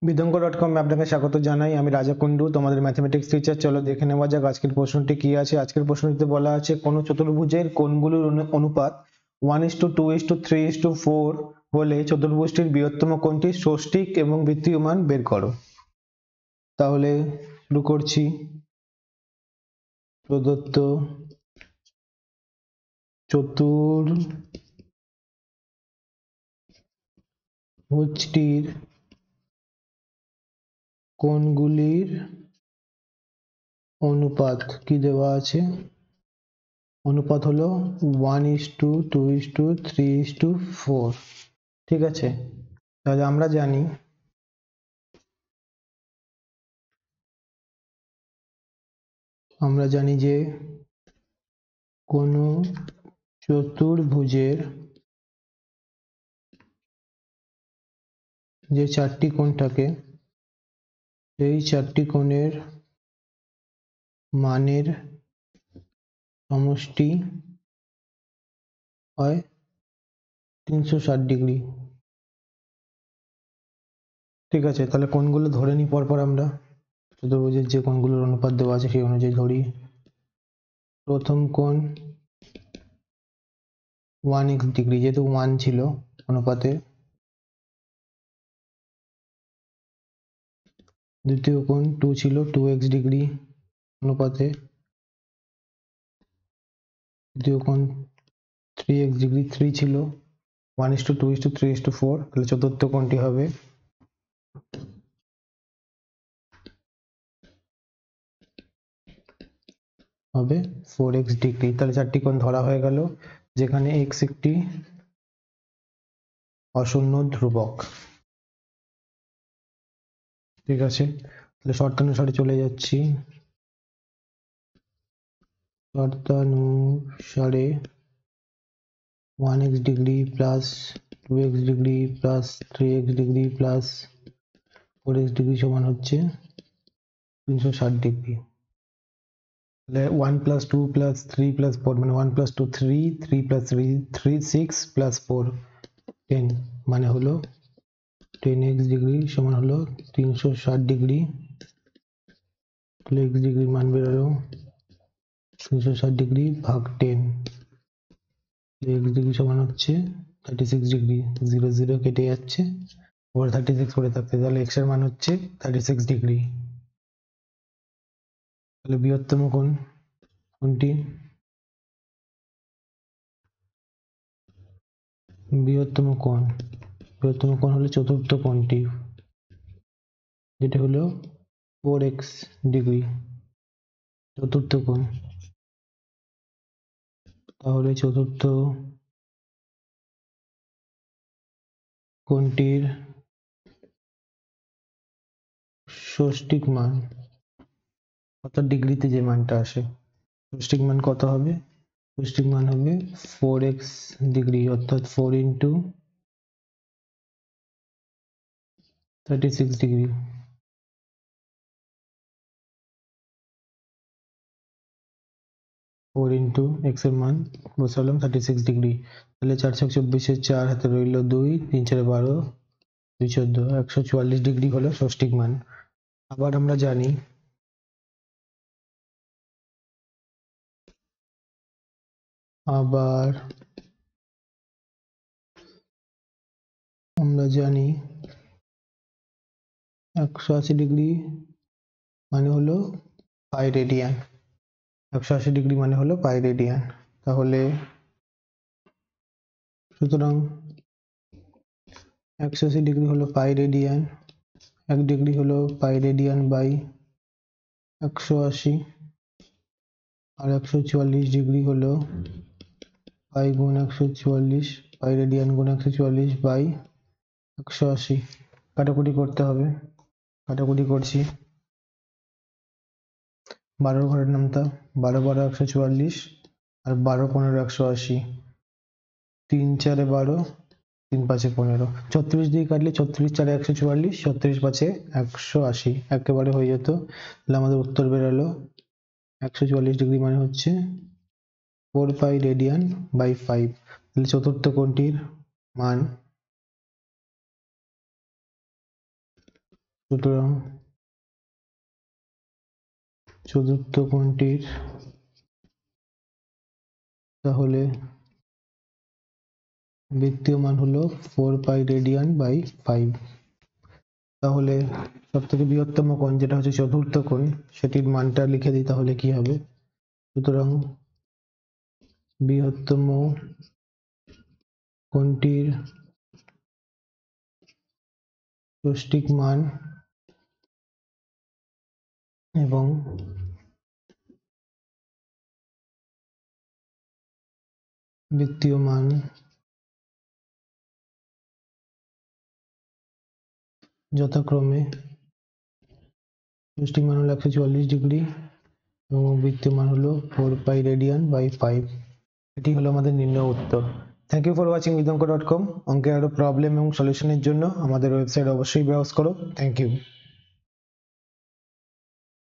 বিদঙ্গ.com আপনাকে স্বাগত জানাই। আমি রাজা কুন্ডু, তোমাদের ম্যাথমেটিক্স টিচার। চলো দেখে নেওয়া যাক আজকের প্রশ্নটি কি আছে। আজকের প্রশ্নটিতে বলা আছে কোন চতুর্ভুজের কোণগুলির অনুপাত 1:2:3:4 হলে চতুর্ভুজটির বৃহত্তম কোণটি ষষ্ঠিক এবং বৃত্তীয় মান বের করো। তাহলে শুরু করছি। প্রদত্ত চতুর্ভুজটির কোণগুলির অনুপাত কি দেওয়া আছে? অনুপাত হলো 1:2:3:4। ঠিক আছে, তাহলে আমরা জানি যে কোনো চতুর্ভুজের যে চারটি কোণ থাকে সেই চারটি কোণের মানের সমষ্টি হয় 360 ডিগ্রি। ঠিক আছে, তাহলে কোণগুলো ধরে নিই পরপর। আমরা চতুর্ভুজের যে কোণগুলোর অনুপাত দেওয়া আছে সেই অনুযায়ী ধরি। প্রথম কোণ 1x ডিগ্রি, যেহেতু 1 ছিল অনুপাতে। দ্বিতীয় কোণ 2 ছিল, 2x ডিগ্রি অনুপাতে। তৃতীয় কোণ 3x ডিগ্রি, 3 ছিল, 1:2:3:4। তাহলে চতুর্থ কোণটি হবে 4x ডিগ্রি। তাহলে চারটি কোণ ধরা হয়ে গেল, যেখানে x একটি অশূন্য ধ্রুবক। ঠিক আছে, তাহলে শর্তানুসারে চলে যাচ্ছি। শর্তানুসারে 1x degree plus 2x degree plus 3x degree plus 4x degree সমান হচ্ছে 360 ডিগ্রি। তাহলে 1 + 2 + 3 + 4 মানে 1 + 2 3, 3 + 3 6 + 4 10, মানে হলো 10x ডিগ্রি সমান হলো 360 ডিগ্রি। তাহলে x ডিগ্রির মান বেরোলো 360 ডিগ্রি ভাগ 10। x ডিগ্রি সমান হচ্ছে 36 ডিগ্রি। 0 0 কেটে যাচ্ছে, ওর 36 পড়ে থাকছে, তাহলে x এর মান হচ্ছে 36 ডিগ্রি। তাহলে বৃহত্তম কোণ কোনটি? বৃহত্তম কোণ হলো চতুর্থ কোণটি, যেটা হলো 4x ডিগ্রি, চতুর্থ কোণ। তাহলে চতুর্থ কোণটির ষষ্ঠিক মান, অর্থাৎ ডিগ্রিতে যে মানটা আসে, ষষ্ঠিক মান কত হবে? ষষ্ঠিক মান হবে 4x ডিগ্রি, অর্থাৎ 4 × 36 ডিগ্রি। 4 × x এর মান বসালাম 36 ডিগ্রি। তাহলে 4 × 24, 4 হাতে রইল 2, 3 × 4 12, 2 14, 144 ডিগ্রি হলো ষষ্ঠিক মান। আবার আমরা জানি আবার আমরা জানি 180 ডিগ্রি মানে হলো পাই রেডিয়ান। 180 ডিগ্রি মানে হলো পাই রেডিয়ান। তাহলে সুতরাং 180 ডিগ্রি হলো পাই রেডিয়ান, 1 ডিগ্রি হলো পাই রেডিয়ান বাই 180, আর 144 ডিগ্রি হলো পাই গুণ 144, পাই রেডিয়ান গুণ 144 বাই 180। কাটাকুটি করতে হবে, কাটাকুটি করছি। 12 ঘরের নামতা, 12 12 144, আর 12 15 180, 3 4 12, 3 5 15, 36 দিয়ে কাটলে 36 4 144, 36 5 180 একেবারে হয়ে যেত। তাহলে আমাদের উত্তর বেরোলো 144 ডিগ্রি মানে হচ্ছে 4 পাই রেডিয়ান বাই 5। তাহলে চতুর্থ কোণটির মান সুতরাং চতুর্থ কোণটির তাহলে বৃত্তীয় মান হলো 4 পাই রেডিয়ান বাই 5। তাহলে সবথেকে বৃহত্তম কোণ যেটা হচ্ছে চতুর্থ কোণ, সেটির মানটা লিখে দিই, তাহলে কি হবে। সুতরাং বৃহত্তম কোণটির ষষ্ঠিক মান এবং বৃত্তীয় মান যথাক্রমে ষষ্ঠিক মান হলো 144 ডিগ্রি এবং বৃত্তীয় মান হলো 4 পাই রেডিয়ান বাই 5। এটি হলো আমাদের নির্ণয় উত্তর। থ্যাংক ইউ ফর ওয়াচিং বিদঙ্ক.com। অঙ্কের আরো প্রবলেম এবং সলিউশনের জন্য আমাদের ওয়েবসাইট অবশ্যই ব্রাউজ করো। Thank you.